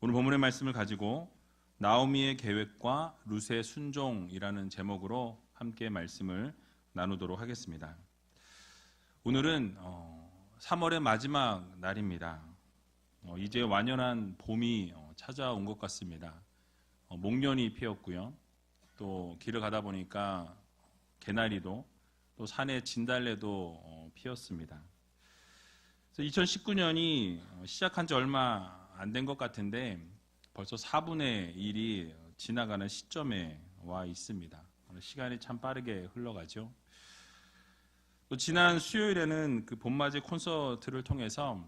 오늘 본문의 말씀을 가지고 나오미의 계획과 룻의 순종이라는 제목으로 함께 말씀을 나누도록 하겠습니다. 오늘은 3월의 마지막 날입니다. 이제 완연한 봄이 찾아온 것 같습니다. 목련이 피었고요. 또 길을 가다 보니까 개나리도 또 산에 진달래도 피었습니다. 2019년이 시작한 지 얼마 안 된 것 같은데 벌써 4분의 1이 지나가는 시점에 와 있습니다. 시간이 참 빠르게 흘러가죠. 또 지난 수요일에는 그 봄맞이 콘서트를 통해서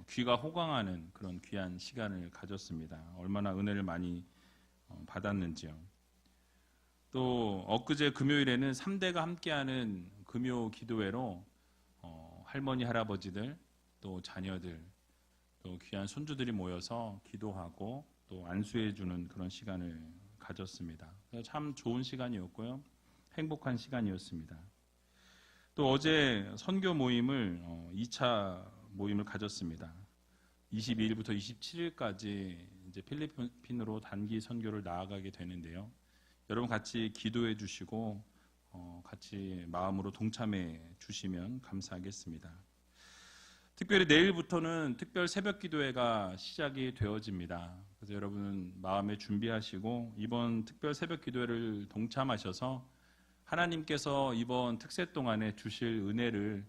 귀가 호강하는 그런 귀한 시간을 가졌습니다. 얼마나 은혜를 많이 받았는지요. 또 엊그제 금요일에는 3대가 함께하는 금요 기도회로 할머니 할아버지들 또 자녀들 또 귀한 손주들이 모여서 기도하고 또 안수해주는 그런 시간을 가졌습니다. 참 좋은 시간이었고요. 행복한 시간이었습니다. 또 어제 선교 모임을 2차 모임을 가졌습니다. 22일부터 27일까지 이제 필리핀으로 단기 선교를 나아가게 되는데요. 여러분 같이 기도해 주시고 같이 마음으로 동참해 주시면 감사하겠습니다. 특별히 내일부터는 특별 새벽 기도회가 시작이 되어집니다. 그래서 여러분은 마음에 준비하시고 이번 특별 새벽 기도회를 동참하셔서 하나님께서 이번 특세 동안에 주실 은혜를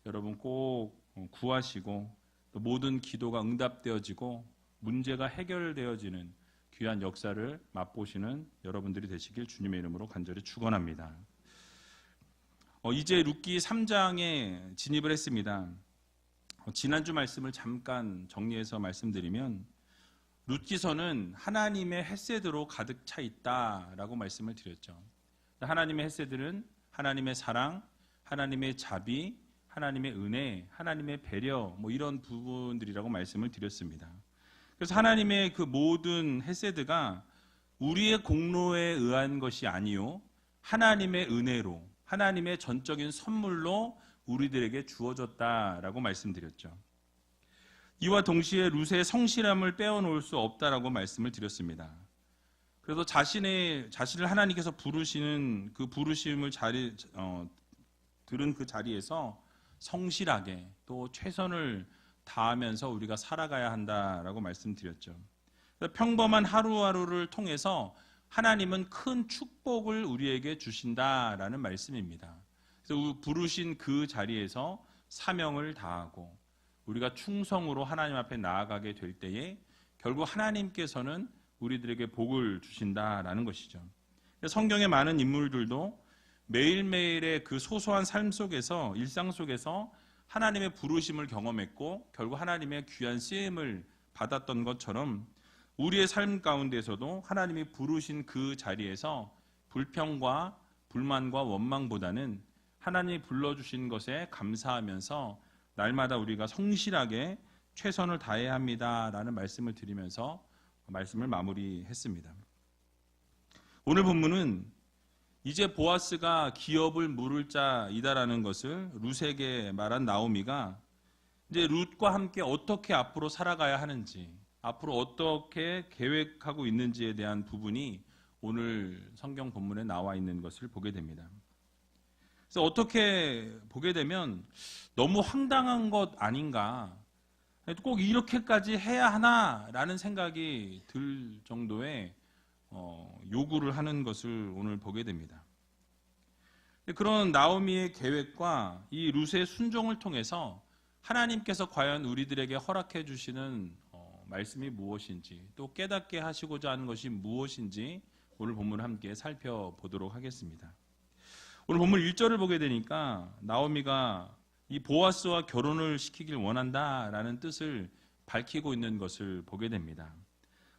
여러분 꼭 구하시고 또 모든 기도가 응답되어지고 문제가 해결되어지는 귀한 역사를 맛보시는 여러분들이 되시길 주님의 이름으로 간절히 축원합니다. 이제 룻기 3장에 진입을 했습니다. 지난주 말씀을 잠깐 정리해서 말씀드리면 룻기서는 하나님의 헤세드로 가득 차 있다라고 말씀을 드렸죠. 하나님의 헤세드는 하나님의 사랑, 하나님의 자비, 하나님의 은혜, 하나님의 배려 이런 부분들이라고 말씀을 드렸습니다. 그래서 하나님의 그 모든 헤세드가 우리의 공로에 의한 것이 아니요 하나님의 은혜로 하나님의 전적인 선물로 우리들에게 주어졌다라고 말씀드렸죠. 이와 동시에 룻의 성실함을 빼어놓을 수 없다라고 말씀을 드렸습니다. 그래서 자신을 하나님께서 부르시는 그 부르심을 들은 그 자리에서 성실하게 또 최선을 다하면서 우리가 살아가야 한다라고 말씀드렸죠. 평범한 하루하루를 통해서 하나님은 큰 축복을 우리에게 주신다라는 말씀입니다. 그래서 부르신 그 자리에서 사명을 다하고 우리가 충성으로 하나님 앞에 나아가게 될 때에 결국 하나님께서는 우리들에게 복을 주신다라는 것이죠. 성경의 많은 인물들도 매일매일의 그 소소한 삶 속에서 일상 속에서 하나님의 부르심을 경험했고 결국 하나님의 귀한 쓰임을 받았던 것처럼 우리의 삶 가운데서도 하나님이 부르신 그 자리에서 불평과 불만과 원망보다는 하나님이 불러주신 것에 감사하면서 날마다 우리가 성실하게 최선을 다해야 합니다라는 말씀을 드리면서 말씀을 마무리했습니다. 오늘 본문은 이제 보아스가 기업을 물을 자이다라는 것을 룻에게 말한 나오미가 이제 룻과 함께 어떻게 앞으로 살아가야 하는지 앞으로 어떻게 계획하고 있는지에 대한 부분이 오늘 성경 본문에 나와 있는 것을 보게 됩니다. 그래서 어떻게 보게 되면 너무 황당한 것 아닌가, 꼭 이렇게까지 해야 하나라는 생각이 들 정도의 요구를 하는 것을 오늘 보게 됩니다. 그런 나오미의 계획과 이 룻의 순종을 통해서 하나님께서 과연 우리들에게 허락해 주시는 말씀이 무엇인지 또 깨닫게 하시고자 하는 것이 무엇인지 오늘 본문을 함께 살펴보도록 하겠습니다. 오늘 본문 1절을 보게 되니까 나오미가 이 보아스와 결혼을 시키길 원한다라는 뜻을 밝히고 있는 것을 보게 됩니다.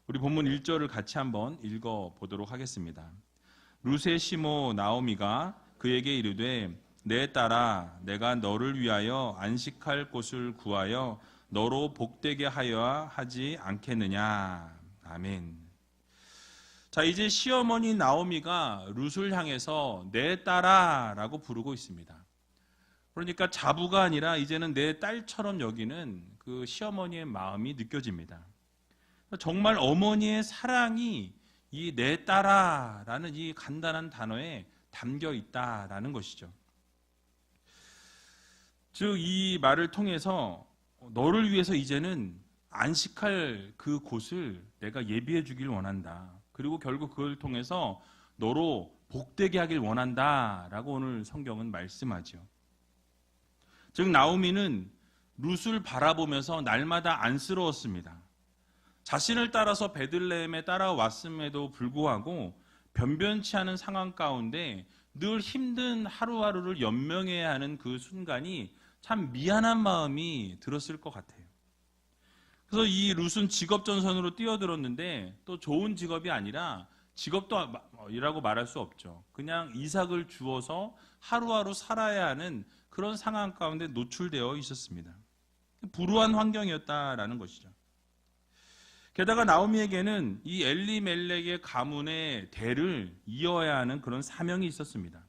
우리 본문 1절을 같이 한번 읽어보도록 하겠습니다. 룻의 시모 나오미가 그에게 이르되 내 딸아 내가 너를 위하여 안식할 곳을 구하여 너로 복되게 하여야 하지 않겠느냐. 아멘. 자, 이제 시어머니 나오미가 룻을 향해서 내 딸아 라고 부르고 있습니다. 그러니까 자부가 아니라 이제는 내 딸처럼 여기는 그 시어머니의 마음이 느껴집니다. 정말 어머니의 사랑이 이 내 딸아라는 이 간단한 단어에 담겨 있다라는 것이죠. 즉 이 말을 통해서 너를 위해서 이제는 안식할 그 곳을 내가 예비해 주길 원한다. 그리고 결국 그걸 통해서 너로 복되게 하길 원한다라고 오늘 성경은 말씀하죠. 즉 나오미는 룻을 바라보면서 날마다 안쓰러웠습니다. 자신을 따라서 베들레헴에 따라왔음에도 불구하고 변변치 않은 상황 가운데 늘 힘든 하루하루를 연명해야 하는 그 순간이 참 미안한 마음이 들었을 것 같아요. 그래서 이 룻은 직업 전선으로 뛰어들었는데 또 좋은 직업이 아니라 직업도 이라고 말할 수 없죠. 그냥 이삭을 주어서 하루하루 살아야 하는 그런 상황 가운데 노출되어 있었습니다. 불우한 환경이었다라는 것이죠. 게다가 나오미에게는 이 엘리멜렉의 가문의 대를 이어야 하는 그런 사명이 있었습니다.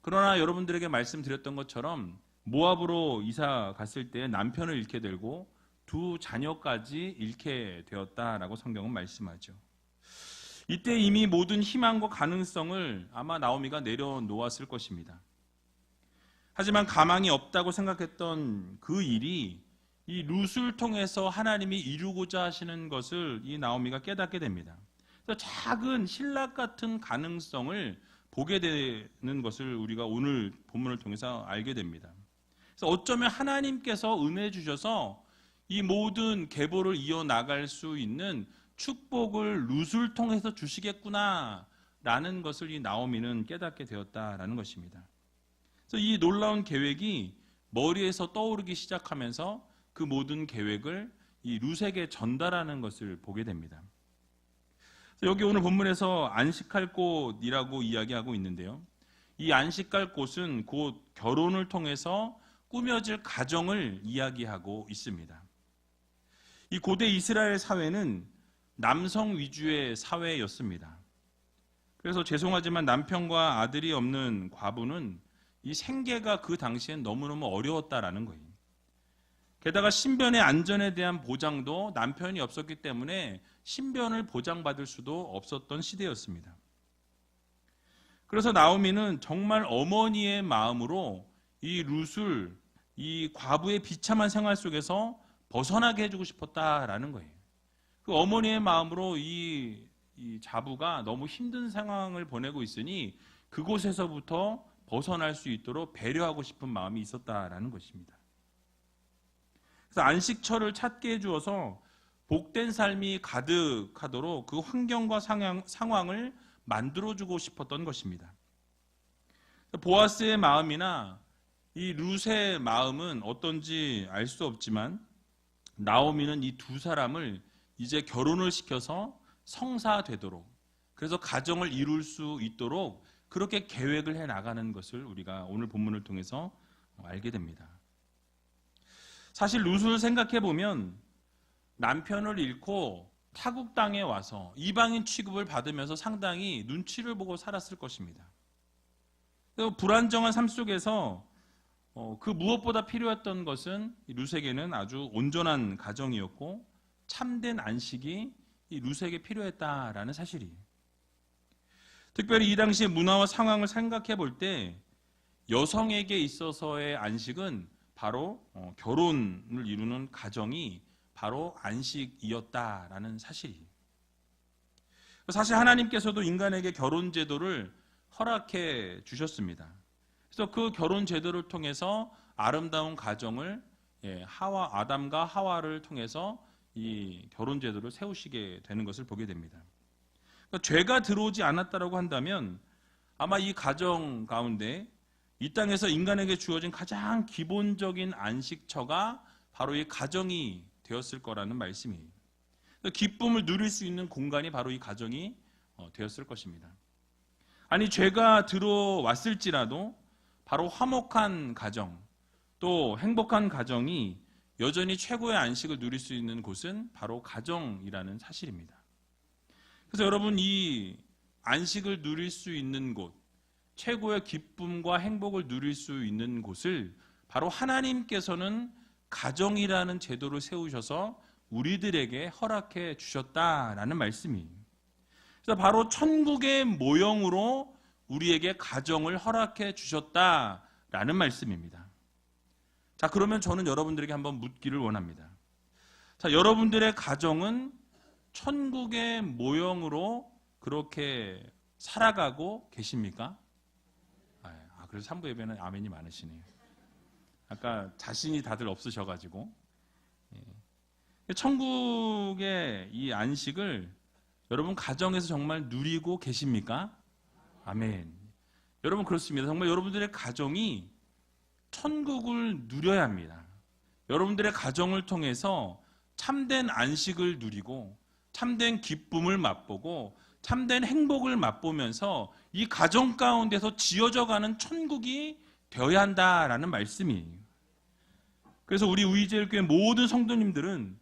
그러나 여러분들에게 말씀드렸던 것처럼 모압으로 이사 갔을 때 남편을 잃게 되고 두 자녀까지 잃게 되었다라고 성경은 말씀하죠. 이때 이미 모든 희망과 가능성을 아마 나오미가 내려놓았을 것입니다. 하지만 가망이 없다고 생각했던 그 일이 이 룻을 통해서 하나님이 이루고자 하시는 것을 이 나오미가 깨닫게 됩니다. 그래서 작은 신락 같은 가능성을 보게 되는 것을 우리가 오늘 본문을 통해서 알게 됩니다. 그래서 어쩌면 하나님께서 은혜 주셔서 이 모든 계보를 이어나갈 수 있는 축복을 룻을 통해서 주시겠구나라는 것을 이 나오미는 깨닫게 되었다라는 것입니다. 그래서 이 놀라운 계획이 머리에서 떠오르기 시작하면서 그 모든 계획을 이 룻에게 전달하는 것을 보게 됩니다. 여기 오늘 본문에서 안식할 곳이라고 이야기하고 있는데요. 이 안식할 곳은 곧 결혼을 통해서 꾸며질 가정을 이야기하고 있습니다. 이 고대 이스라엘 사회는 남성 위주의 사회였습니다. 그래서 죄송하지만 남편과 아들이 없는 과부는 이 생계가 그 당시엔 너무너무 어려웠다라는 거예요. 게다가 신변의 안전에 대한 보장도 남편이 없었기 때문에 신변을 보장받을 수도 없었던 시대였습니다. 그래서 나오미는 정말 어머니의 마음으로 이 룻을 이 과부의 비참한 생활 속에서 벗어나게 해주고 싶었다라는 거예요. 그 어머니의 마음으로 이 자부가 너무 힘든 상황을 보내고 있으니 그곳에서부터 벗어날 수 있도록 배려하고 싶은 마음이 있었다라는 것입니다. 그래서 안식처를 찾게 해주어서 복된 삶이 가득하도록 그 환경과 상황을 만들어주고 싶었던 것입니다. 보아스의 마음이나 이 룻의 마음은 어떤지 알 수 없지만 나오미는 이 두 사람을 이제 결혼을 시켜서 성사되도록, 그래서 가정을 이룰 수 있도록 그렇게 계획을 해 나가는 것을 우리가 오늘 본문을 통해서 알게 됩니다. 사실 룻을 생각해 보면 남편을 잃고 타국 땅에 와서 이방인 취급을 받으면서 상당히 눈치를 보고 살았을 것입니다. 불안정한 삶 속에서 그 무엇보다 필요했던 것은 룻에게는 아주 온전한 가정이었고 참된 안식이 이 룻에게 필요했다라는 사실이에요. 특별히 이 당시의 문화와 상황을 생각해 볼 때 여성에게 있어서의 안식은 바로 결혼을 이루는 가정이 바로 안식이었다라는 사실이에요. 사실 하나님께서도 인간에게 결혼 제도를 허락해 주셨습니다. 그래서 그 결혼 제도를 통해서 아름다운 가정을 아담과 하와를 통해서 이 결혼 제도를 세우시게 되는 것을 보게 됩니다. 그러니까 죄가 들어오지 않았다라고 한다면 아마 이 가정 가운데 이 땅에서 인간에게 주어진 가장 기본적인 안식처가 바로 이 가정이 되었을 거라는 말씀이에요. 기쁨을 누릴 수 있는 공간이 바로 이 가정이 되었을 것입니다. 아니 죄가 들어왔을지라도 바로 화목한 가정, 또 행복한 가정이 여전히 최고의 안식을 누릴 수 있는 곳은 바로 가정이라는 사실입니다. 그래서 여러분 이 안식을 누릴 수 있는 곳, 최고의 기쁨과 행복을 누릴 수 있는 곳을 바로 하나님께서는 가정이라는 제도를 세우셔서 우리들에게 허락해 주셨다라는 말씀이에요. 그래서 바로 천국의 모형으로 우리에게 가정을 허락해 주셨다라는 말씀입니다. 자, 그러면 저는 여러분들에게 한번 묻기를 원합니다. 자, 여러분들의 가정은 천국의 모형으로 그렇게 살아가고 계십니까? 그래서 3부 예배는 아멘이 많으시네요. 아까 자신이 다들 없으셔가지고. 천국의 이 안식을 여러분 가정에서 정말 누리고 계십니까? 아멘. 여러분 그렇습니다. 정말 여러분들의 가정이 천국을 누려야 합니다. 여러분들의 가정을 통해서 참된 안식을 누리고 참된 기쁨을 맛보고 참된 행복을 맛보면서 이 가정 가운데서 지어져가는 천국이 되어야 한다라는 말씀이에요. 그래서 우리 우이제일교회 모든 성도님들은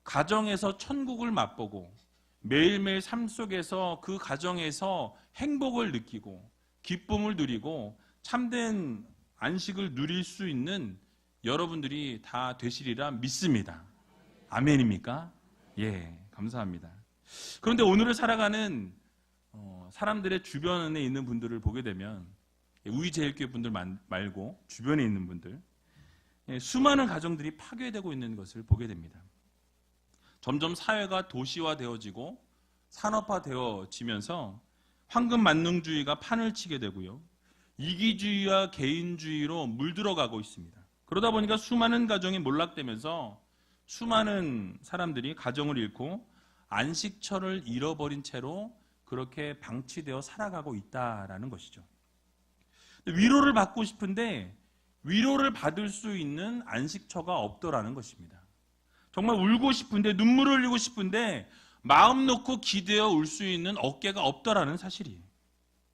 가정에서 천국을 맛보고 매일매일 삶 속에서 그 가정에서 행복을 느끼고 기쁨을 누리고 참된 안식을 누릴 수 있는 여러분들이 다 되시리라 믿습니다. 아멘입니까? 예, 감사합니다. 그런데 오늘을 살아가는 사람들의 주변에 있는 분들을 보게 되면 우이제일교회 분들 말고 주변에 있는 분들 수많은 가정들이 파괴되고 있는 것을 보게 됩니다. 점점 사회가 도시화되어지고 산업화되어지면서 황금만능주의가 판을 치게 되고요. 이기주의와 개인주의로 물들어가고 있습니다. 그러다 보니까 수많은 가정이 몰락되면서 수많은 사람들이 가정을 잃고 안식처를 잃어버린 채로 그렇게 방치되어 살아가고 있다라는 것이죠. 위로를 받고 싶은데 위로를 받을 수 있는 안식처가 없더라는 것입니다. 정말 울고 싶은데 눈물을 흘리고 싶은데 마음 놓고 기대어 울 수 있는 어깨가 없더라는 사실이에요.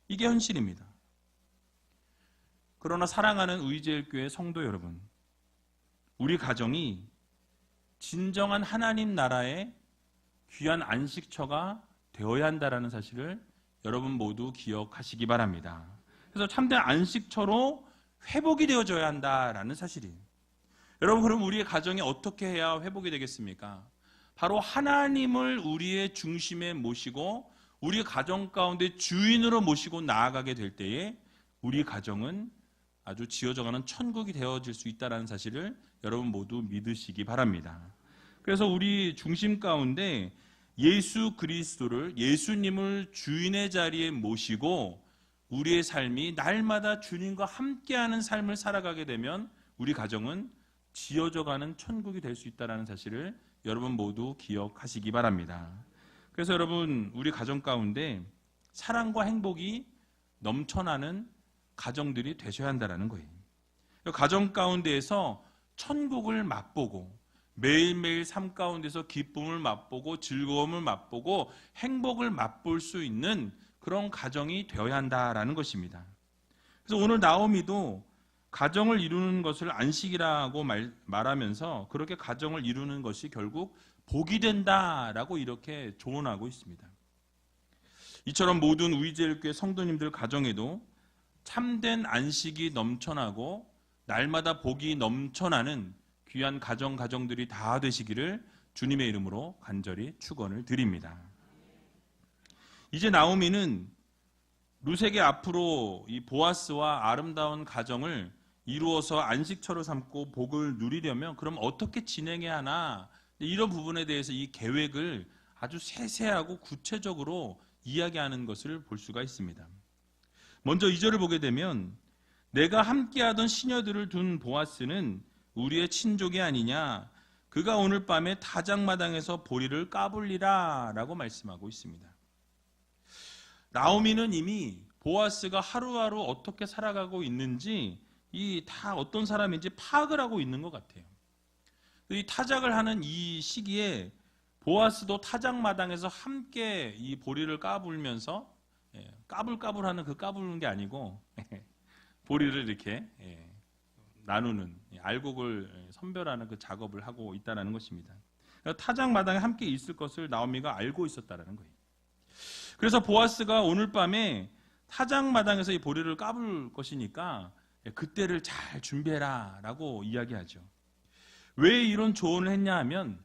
이게 현실입니다. 그러나 사랑하는 우이제일교회 성도 여러분, 우리 가정이 진정한 하나님 나라의 귀한 안식처가 되어야 한다는 사실을 여러분 모두 기억하시기 바랍니다. 그래서 참된 안식처로 회복이 되어져야 한다는 사실이에요. 여러분, 그럼 우리의 가정이 어떻게 해야 회복이 되겠습니까? 바로 하나님을 우리의 중심에 모시고 우리 가정 가운데 주인으로 모시고 나아가게 될 때에 우리 가정은 아주 지어져가는 천국이 되어질 수 있다는 사실을 여러분 모두 믿으시기 바랍니다. 그래서 우리 중심 가운데 예수 그리스도를, 예수님을 주인의 자리에 모시고 우리의 삶이 날마다 주님과 함께하는 삶을 살아가게 되면 우리 가정은 지어져가는 천국이 될 수 있다는 사실을 여러분 모두 기억하시기 바랍니다. 그래서 여러분, 우리 가정 가운데 사랑과 행복이 넘쳐나는 가정들이 되셔야 한다는 거예요. 가정 가운데에서 천국을 맛보고 매일매일 삶 가운데서 기쁨을 맛보고 즐거움을 맛보고 행복을 맛볼 수 있는 그런 가정이 되어야 한다는 것입니다. 그래서 오늘 나오미도 가정을 이루는 것을 안식이라고 말하면서 그렇게 가정을 이루는 것이 결국 복이 된다라고 이렇게 조언하고 있습니다. 이처럼 모든 우이제일교회 성도님들 가정에도 참된 안식이 넘쳐나고 날마다 복이 넘쳐나는 귀한 가정들이 다 되시기를 주님의 이름으로 간절히 축원을 드립니다. 이제 나오미는 룻에게 앞으로 이 보아스와 아름다운 가정을 이루어서 안식처로 삼고 복을 누리려면 그럼 어떻게 진행해야 하나, 이런 부분에 대해서 이 계획을 아주 세세하고 구체적으로 이야기하는 것을 볼 수가 있습니다. 먼저 2절을 보게 되면 내가 함께하던 시녀들을 둔 보아스는 우리의 친족이 아니냐, 그가 오늘 밤에 타작마당에서 보리를 까불리라 라고 말씀하고 있습니다. 나오미는 이미 보아스가 하루하루 어떻게 살아가고 있는지 이 다 어떤 사람인지 파악을 하고 있는 것 같아요. 이 타작을 하는 이 시기에 보아스도 타작마당에서 함께 이 보리를 까불면서 까불까불하는 그 까부는 게 아니고 보리를 이렇게 나누는 알곡을 선별하는 그 작업을 하고 있다는 것입니다. 타작마당에 함께 있을 것을 나오미가 알고 있었다는 거예요. 그래서 보아스가 오늘 밤에 타작마당에서 이 보리를 까불 것이니까 그때를 잘 준비해라 라고 이야기하죠. 왜 이런 조언을 했냐 하면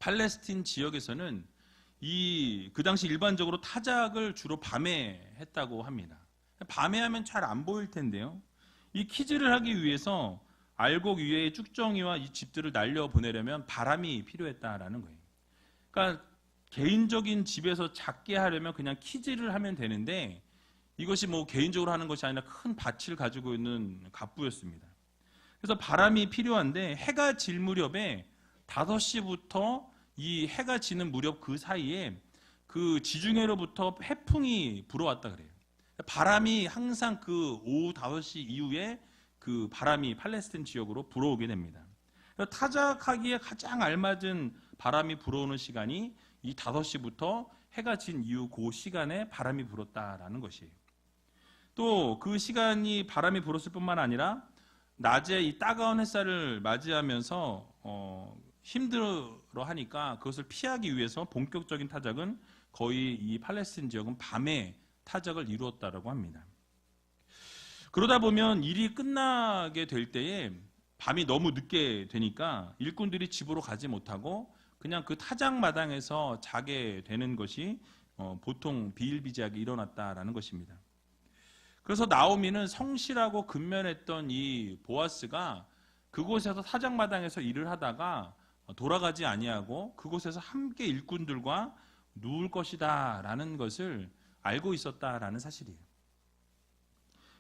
팔레스틴 지역에서는 그 당시 일반적으로 타작을 주로 밤에 했다고 합니다. 밤에 하면 잘 안 보일 텐데요. 이 키즈를 하기 위해서 알곡 위에 쭉정이와 이 집들을 날려보내려면 바람이 필요했다라는 거예요. 그러니까 개인적인 집에서 작게 하려면 그냥 키즈를 하면 되는데 이것이 뭐 개인적으로 하는 것이 아니라 큰 밭을 가지고 있는 갑부였습니다. 그래서 바람이 필요한데 해가 질 무렵에 5시부터 이 해가 지는 무렵 그 사이에 그 지중해로부터 해풍이 불어왔다 그래요. 바람이 항상 그 오후 5시 이후에 그 바람이 팔레스틴 지역으로 불어오게 됩니다. 타작하기에 가장 알맞은 바람이 불어오는 시간이 이 5시부터 해가 진 이후 그 시간에 바람이 불었다라는 것이에요. 또 그 시간이 바람이 불었을 뿐만 아니라 낮에 이 따가운 햇살을 맞이하면서 힘들어 하니까 그것을 피하기 위해서 본격적인 타작은 거의 이 팔레스틴 지역은 밤에 타작을 이루었다라고 합니다. 그러다 보면 일이 끝나게 될 때에 밤이 너무 늦게 되니까 일꾼들이 집으로 가지 못하고 그냥 그 타작 마당에서 자게 되는 것이 보통 비일비재하게 일어났다라는 것입니다. 그래서 나오미는 성실하고 근면했던 이 보아스가 그곳에서 타작 마당에서 일을 하다가 돌아가지 아니하고 그곳에서 함께 일꾼들과 누울 것이다라는 것을 알고 있었다라는 사실이에요.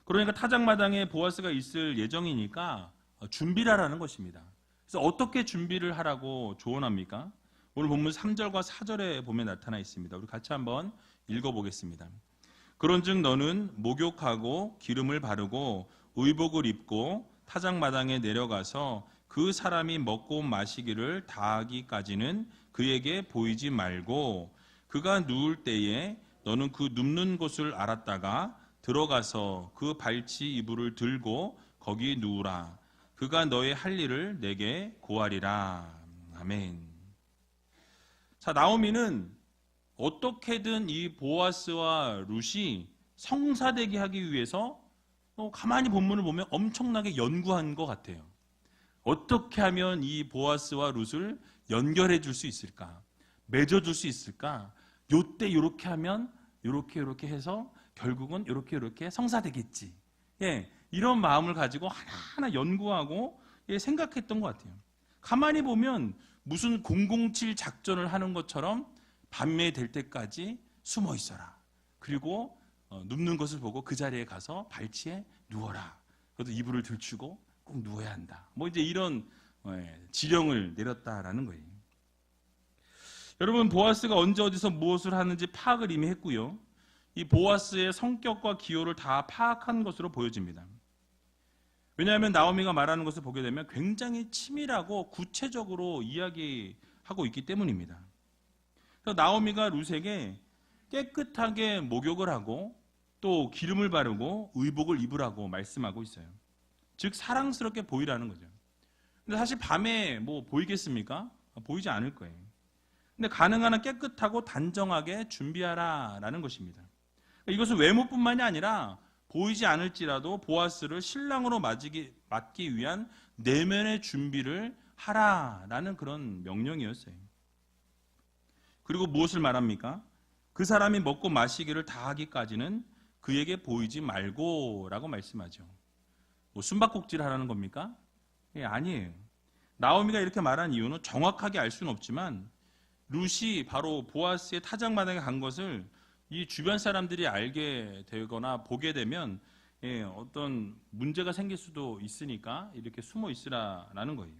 그러니까 타작마당에 보아스가 있을 예정이니까 준비를 하라는 것입니다. 그래서 어떻게 준비를 하라고 조언합니까? 오늘 본문 3절과 4절에 보면 나타나 있습니다. 우리 같이 한번 읽어보겠습니다. 그런즉 너는 목욕하고 기름을 바르고 의복을 입고 타작마당에 내려가서 그 사람이 먹고 마시기를 다하기까지는 그에게 보이지 말고 그가 누울 때에 너는 그 눕는 곳을 알았다가 들어가서 그 발치 이불을 들고 거기 누우라. 그가 너의 할 일을 내게 고하리라. 아멘. 자, 나오미는 어떻게든 이 보아스와 룻이 성사되게 하기 위해서 가만히 본문을 보면 엄청나게 연구한 것 같아요. 어떻게 하면 이 보아스와 룻을 연결해 줄 수 있을까? 맺어 줄 수 있을까? 요때 이렇게 하면 이렇게 해서 결국은 이렇게 성사되겠지. 예, 이런 마음을 가지고 하나하나 연구하고 생각했던 것 같아요. 가만히 보면 무슨 007 작전을 하는 것처럼 밤에 될 때까지 숨어 있어라. 그리고 눕는 것을 보고 그 자리에 가서 발치에 누워라. 그래도 이불을 들추고 꼭 누워야 한다. 뭐 이제 이런 지령을 내렸다라는 거예요. 여러분, 보아스가 언제 어디서 무엇을 하는지 파악을 이미 했고요. 이 보아스의 성격과 기호를 다 파악한 것으로 보여집니다. 왜냐하면 나오미가 말하는 것을 보게 되면 굉장히 치밀하고 구체적으로 이야기하고 있기 때문입니다. 그래서 나오미가 룻에게 깨끗하게 목욕을 하고 또 기름을 바르고 의복을 입으라고 말씀하고 있어요. 즉 사랑스럽게 보이라는 거죠. 근데 사실 밤에 뭐 보이겠습니까? 보이지 않을 거예요. 근데 가능한 한 깨끗하고 단정하게 준비하라라는 것입니다. 이것은 외모뿐만이 아니라 보이지 않을지라도 보아스를 신랑으로 맞기 위한 내면의 준비를 하라라는 그런 명령이었어요. 그리고 무엇을 말합니까? 그 사람이 먹고 마시기를 다하기까지는 그에게 보이지 말고 라고 말씀하죠. 뭐 숨바꼭질 하라는 겁니까? 예, 아니에요. 나오미가 이렇게 말한 이유는 정확하게 알 수는 없지만 룻이 바로 보아스의 타작마당에 간 것을 이 주변 사람들이 알게 되거나 보게 되면 어떤 문제가 생길 수도 있으니까 이렇게 숨어 있으라는 거예요.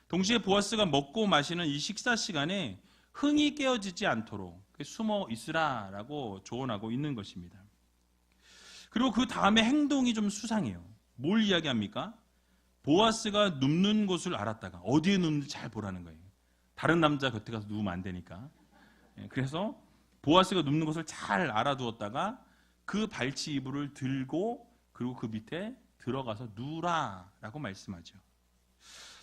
동시에 보아스가 먹고 마시는 이 식사 시간에 흥이 깨어지지 않도록 숨어 있으라라고 조언하고 있는 것입니다. 그리고 그 다음에 행동이 좀 수상해요. 뭘 이야기합니까? 보아스가 눕는 곳을 알았다가 어디에 눕는지 잘 보라는 거예요. 다른 남자 곁에 가서 누우면 안 되니까. 그래서 보아스가 눕는 곳을 잘 알아두었다가 그 발치 이불을 들고 그리고 그 밑에 들어가서 누우라라고 말씀하죠.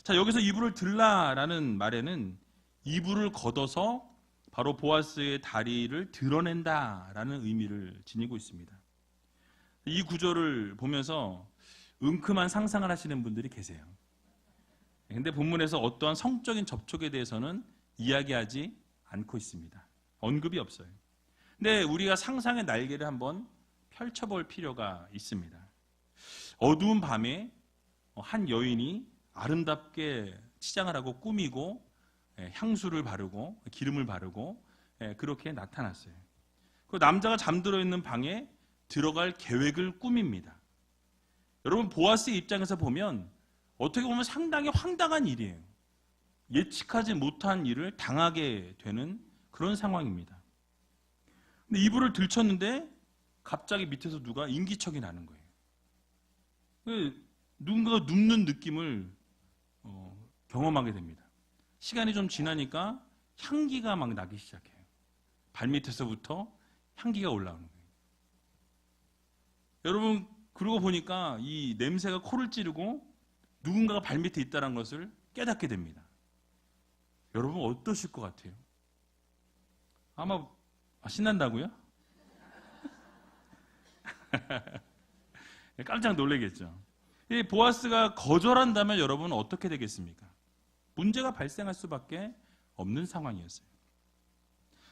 자, 여기서 이불을 들라라는 말에는 이불을 걷어서 바로 보아스의 다리를 드러낸다라는 의미를 지니고 있습니다. 이 구절을 보면서 은큼한 상상을 하시는 분들이 계세요. 근데 본문에서 어떠한 성적인 접촉에 대해서는 이야기하지 않고 있습니다. 언급이 없어요. 근데 우리가 상상의 날개를 한번 펼쳐볼 필요가 있습니다. 어두운 밤에 한 여인이 아름답게 치장을 하고 꾸미고 향수를 바르고 기름을 바르고 그렇게 나타났어요. 그 남자가 잠들어 있는 방에 들어갈 계획을 꾸밉니다. 여러분, 보아스의 입장에서 보면 어떻게 보면 상당히 황당한 일이에요. 예측하지 못한 일을 당하게 되는 그런 상황입니다. 근데 이불을 들쳤는데 갑자기 밑에서 누가 인기척이 나는 거예요. 누군가가 눕는 느낌을 경험하게 됩니다. 시간이 좀 지나니까 향기가 막 나기 시작해요. 발밑에서부터 향기가 올라오는 거예요. 여러분, 그러고 보니까 이 냄새가 코를 찌르고 누군가가 발밑에 있다는 것을 깨닫게 됩니다. 여러분, 어떠실 것 같아요? 아마 신난다고요? 깜짝 놀라겠죠. 이 보아스가 거절한다면 여러분은 어떻게 되겠습니까? 문제가 발생할 수밖에 없는 상황이었어요.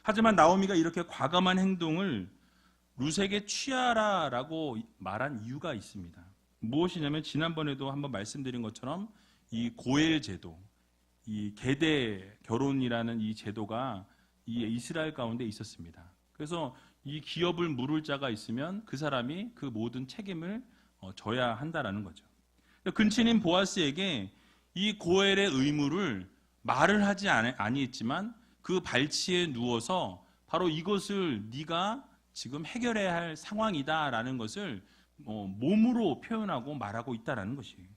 하지만 나오미가 이렇게 과감한 행동을 룻에게 취하라라고 말한 이유가 있습니다. 무엇이냐면 지난번에도 한번 말씀드린 것처럼 이 고엘 제도, 이 계대 결혼이라는 이 제도가 이 이스라엘 가운데 있었습니다. 그래서 이 기업을 물을 자가 있으면 그 사람이 그 모든 책임을 져야 한다라는 거죠. 근친인 보아스에게 이 고엘의 의무를 말을 하지 아니했지만 그 발치에 누워서 바로 이것을 네가 지금 해결해야 할 상황이다라는 것을 몸으로 표현하고 말하고 있다라는 것이에요.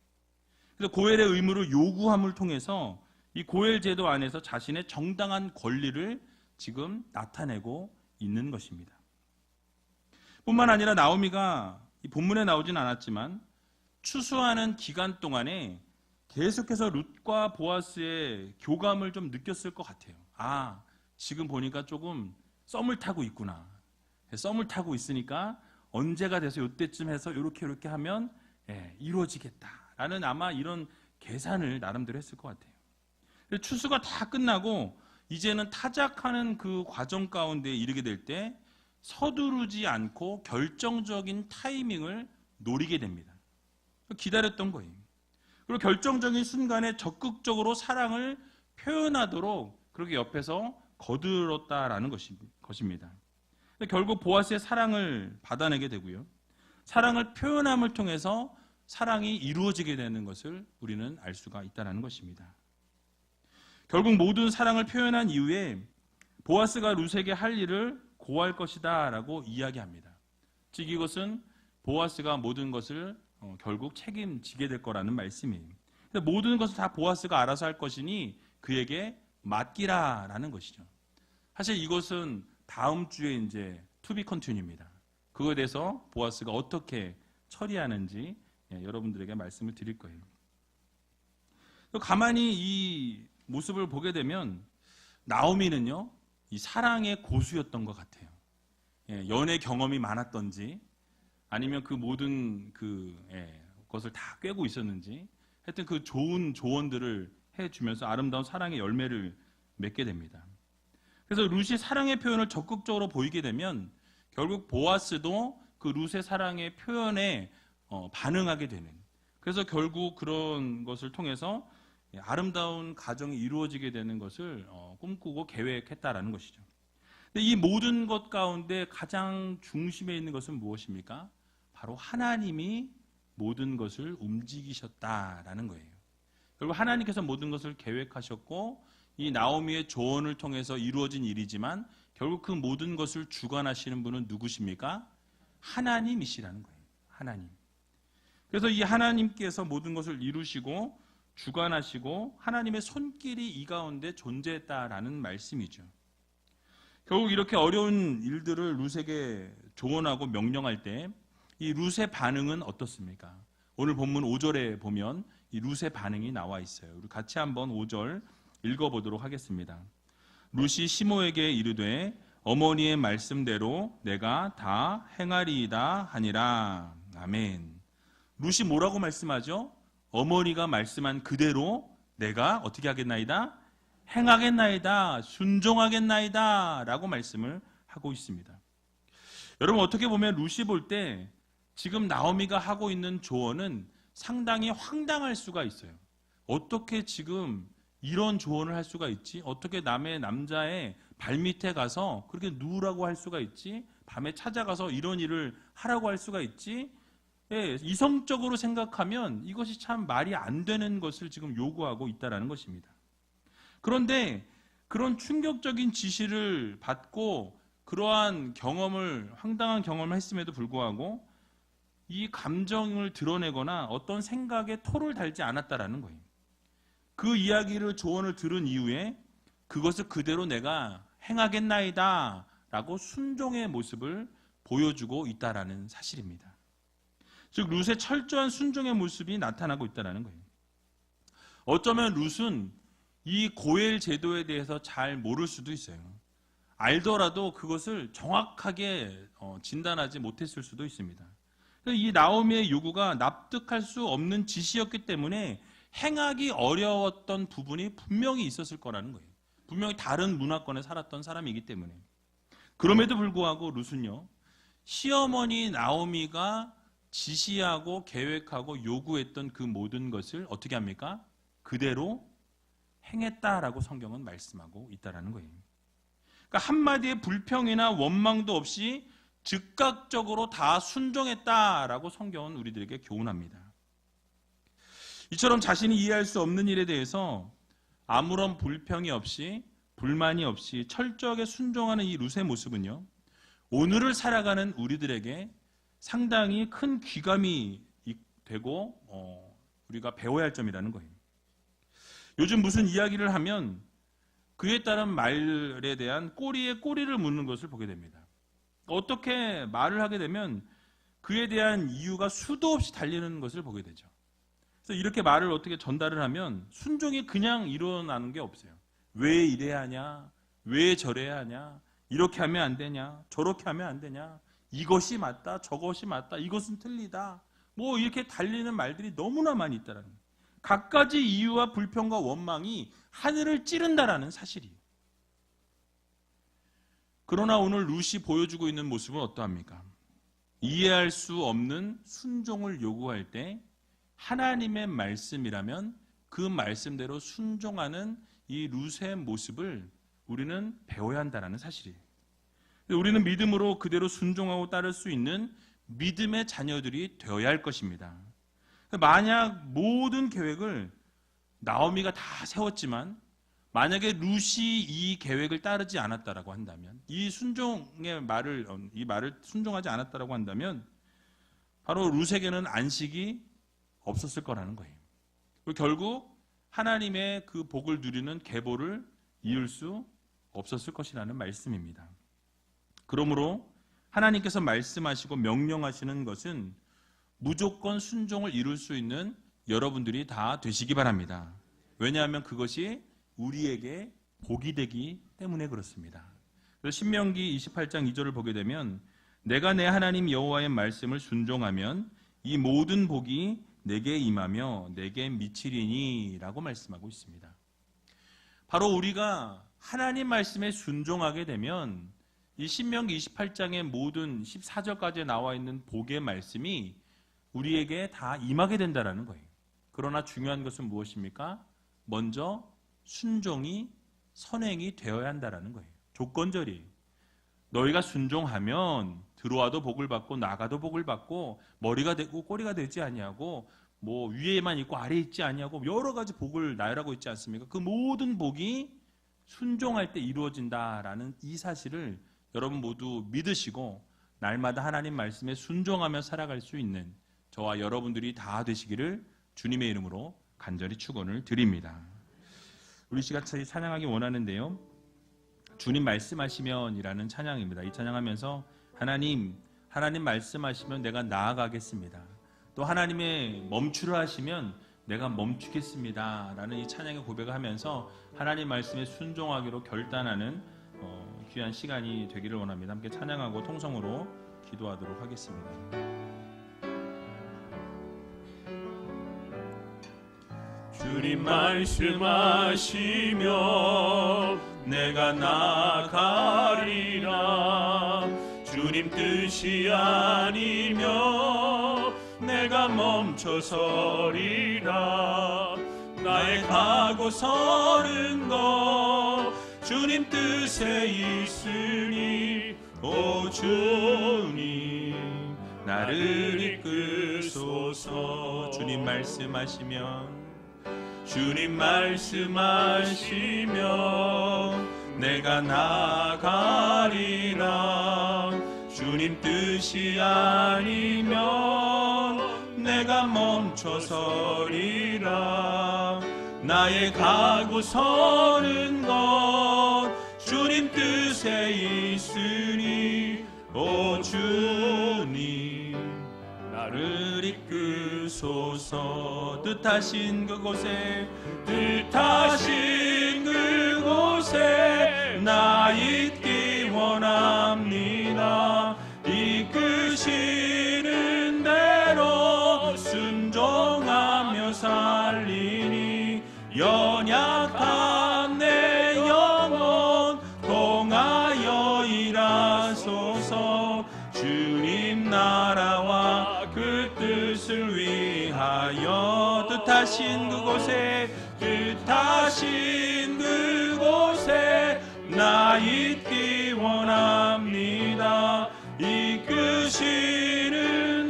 그래서 고엘의 의무를 요구함을 통해서 이 고엘 제도 안에서 자신의 정당한 권리를 지금 나타내고 있는 것입니다. 뿐만 아니라 나오미가 이 본문에 나오진 않았지만 추수하는 기간 동안에 계속해서 룻과 보아스의 교감을 좀 느꼈을 것 같아요. 아, 지금 보니까 조금 썸을 타고 있구나. 썸을 타고 있으니까 언제가 돼서 이때쯤 해서 이렇게 하면 이루어지겠다라는 아마 이런 계산을 나름대로 했을 것 같아요. 추수가 다 끝나고 이제는 타작하는 그 과정 가운데 이르게 될 때 서두르지 않고 결정적인 타이밍을 노리게 됩니다. 기다렸던 거예요. 그리고 결정적인 순간에 적극적으로 사랑을 표현하도록 그렇게 옆에서 거들었다라는 것입니다. 결국 보아스의 사랑을 받아내게 되고요. 사랑을 표현함을 통해서 사랑이 이루어지게 되는 것을 우리는 알 수가 있다는 것입니다. 결국 모든 사랑을 표현한 이후에 보아스가 룻에게 할 일을 고할 것이다 라고 이야기합니다. 즉 이것은 보아스가 모든 것을 결국 책임지게 될 거라는 말씀이에요. 모든 것을 다 보아스가 알아서 할 것이니 그에게 맡기라 라는 것이죠. 사실 이것은 다음 주에 이제 to be continue입니다. 그거에 대해서 보아스가 어떻게 처리하는지 여러분들에게 말씀을 드릴 거예요. 가만히 이 모습을 보게 되면 나오미는요, 이 사랑의 고수였던 것 같아요. 연애 경험이 많았던지 아니면 그 모든 것을 다 꿰고 있었는지 하여튼 그 좋은 조언들을 해주면서 아름다운 사랑의 열매를 맺게 됩니다. 그래서 룻이 사랑의 표현을 적극적으로 보이게 되면 결국 보아스도 그 룻의 사랑의 표현에 반응하게 되는, 그래서 결국 그런 것을 통해서 아름다운 가정이 이루어지게 되는 것을 꿈꾸고 계획했다라는 것이죠. 근데 이 모든 것 가운데 가장 중심에 있는 것은 무엇입니까? 바로 하나님이 모든 것을 움직이셨다라는 거예요. 결국 하나님께서 모든 것을 계획하셨고 이 나오미의 조언을 통해서 이루어진 일이지만 결국 그 모든 것을 주관하시는 분은 누구십니까? 하나님이시라는 거예요. 하나님. 그래서 이 하나님께서 모든 것을 이루시고 주관하시고 하나님의 손길이 이 가운데 존재했다라는 말씀이죠. 결국 이렇게 어려운 일들을 룻에게 조언하고 명령할 때 이 룻의 반응은 어떻습니까? 오늘 본문 5절에 보면 이 룻의 반응이 나와 있어요. 우리 같이 한번 5절 읽어보도록 하겠습니다. 룻이 시모에게 이르되 어머니의 말씀대로 내가 다 행하리이다 하니라. 아멘. 룻이 뭐라고 말씀하죠? 어머니가 말씀한 그대로 내가 어떻게 하겠나이다? 행하겠나이다, 순종하겠나이다 라고 말씀을 하고 있습니다. 여러분, 어떻게 보면 룻이 볼 때 지금 나오미가 하고 있는 조언은 상당히 황당할 수가 있어요. 어떻게 지금 이런 조언을 할 수가 있지? 어떻게 남의 남자의 발밑에 가서 그렇게 누우라고 할 수가 있지? 밤에 찾아가서 이런 일을 하라고 할 수가 있지? 예, 이성적으로 생각하면 이것이 참 말이 안 되는 것을 지금 요구하고 있다는 것입니다. 그런데 그런 충격적인 지시를 받고 그러한 경험을, 황당한 경험을 했음에도 불구하고 이 감정을 드러내거나 어떤 생각에 토를 달지 않았다라는 거예요. 그 이야기를, 조언을 들은 이후에 그것을 그대로 내가 행하겠나이다 라고 순종의 모습을 보여주고 있다라는 사실입니다. 즉 룻의 철저한 순종의 모습이 나타나고 있다는 거예요. 어쩌면 룻은 이 고엘 제도에 대해서 잘 모를 수도 있어요. 알더라도 그것을 정확하게 진단하지 못했을 수도 있습니다. 이 나오미의 요구가 납득할 수 없는 지시였기 때문에 행하기 어려웠던 부분이 분명히 있었을 거라는 거예요. 분명히 다른 문화권에 살았던 사람이기 때문에. 그럼에도 불구하고 룻은요, 시어머니 나오미가 지시하고 계획하고 요구했던 그 모든 것을 어떻게 합니까? 그대로 행했다라고 성경은 말씀하고 있다는 거예요. 그러니까 한마디의 불평이나 원망도 없이 즉각적으로 다 순종했다라고 성경은 우리들에게 교훈합니다. 이처럼 자신이 이해할 수 없는 일에 대해서 아무런 불평이 없이, 불만이 없이 철저하게 순종하는 이 룻의 모습은요, 오늘을 살아가는 우리들에게 상당히 큰 귀감이 되고 우리가 배워야 할 점이라는 거예요. 요즘 무슨 이야기를 하면 그에 따른 말에 대한 꼬리에 꼬리를 묻는 것을 보게 됩니다. 어떻게 말을 하게 되면 그에 대한 이유가 수도 없이 달리는 것을 보게 되죠. 그래서 이렇게 말을 어떻게 전달을 하면 순종이 그냥 일어나는 게 없어요. 왜 이래야 하냐? 왜 저래야 하냐? 이렇게 하면 안 되냐? 저렇게 하면 안 되냐? 이것이 맞다, 저것이 맞다, 이것은 틀리다. 뭐 이렇게 달리는 말들이 너무나 많이 있다라는 거예요. 갖가지 이유와 불평과 원망이 하늘을 찌른다라는 사실이에요. 그러나 오늘 룻이 보여주고 있는 모습은 어떠합니까? 이해할 수 없는 순종을 요구할 때 하나님의 말씀이라면 그 말씀대로 순종하는 이 룻의 모습을 우리는 배워야 한다는 사실이에요. 우리는 믿음으로 그대로 순종하고 따를 수 있는 믿음의 자녀들이 되어야 할 것입니다. 만약 모든 계획을 나오미가 다 세웠지만 만약에 룻이 이 계획을 따르지 않았다라고 한다면, 이 말을 순종하지 않았다라고 한다면 바로 룻에게는 안식이 없었을 거라는 거예요. 그리고 결국 하나님의 그 복을 누리는 계보를 이을 수 없었을 것이라는 말씀입니다. 그러므로 하나님께서 말씀하시고 명령하시는 것은 무조건 순종을 이룰 수 있는 여러분들이 다 되시기 바랍니다. 왜냐하면 그것이 우리에게 복이 되기 때문에 그렇습니다. 그래서 신명기 28장 2절을 보게 되면 내가 내 하나님 여호와의 말씀을 순종하면 이 모든 복이 내게 임하며 내게 미치리니 라고 말씀하고 있습니다. 바로 우리가 하나님 말씀에 순종하게 되면 이 신명기 28장의 모든 14절까지 나와 있는 복의 말씀이 우리에게 다 임하게 된다는 거예요. 그러나 중요한 것은 무엇입니까? 먼저 순종이 선행이 되어야 한다는 거예요. 조건절이에요. 너희가 순종하면 들어와도 복을 받고 나가도 복을 받고 머리가 되고 꼬리가 되지 아니하고 뭐 위에만 있고 아래에 있지 아니하고 여러 가지 복을 나열하고 있지 않습니까? 그 모든 복이 순종할 때 이루어진다라는 이 사실을 여러분 모두 믿으시고 날마다 하나님 말씀에 순종하며 살아갈 수 있는 저와 여러분들이 다 되시기를 주님의 이름으로 간절히 축원을 드립니다. 우리 시같이 찬양하기 원하는데요, 주님 말씀하시면이라는 찬양입니다. 이 찬양하면서 하나님 말씀하시면 내가 나아가겠습니다. 또 하나님의 멈추라 하시면 내가 멈추겠습니다 라는 이 찬양의 고백을 하면서 하나님 말씀에 순종하기로 결단하는 귀한 시간이 되기를 원합니다. 함께 찬양하고 통성으로 기도하도록 하겠습니다. 주님 말씀하시며 내가 나가리라. 주님 뜻이 아니며 내가 멈춰서리라. 나의 가고 서는 것 주님 뜻에 있으니 오 주님 나를 이끄소서. 주님 말씀하시면 주님 말씀하시며 내가 나가리라. 주님 뜻이 아니면 내가 멈춰서리라. 나의 가고 서는 것 주님 뜻에 있으니 오 주님 나를 이끄소서. 뜻하신 그곳에 나 있기 원합니다. 이끄시는 대로 순종하며 살리니 연약한 내 영혼 통하여 일하소서. 주님 나라와 그 뜻을 위하여 뜻하신 그곳에 나 있기 원합니다. 이끄시는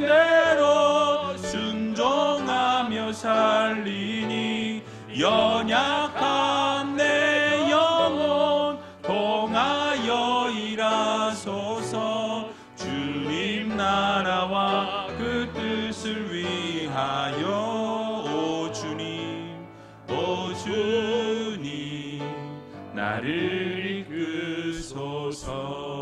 대로 순종하며 살리니 연약한 내 영혼 통하여 일하소서. 주님 나라와 그 뜻을 위하여 오 주님 나를 이끄소서.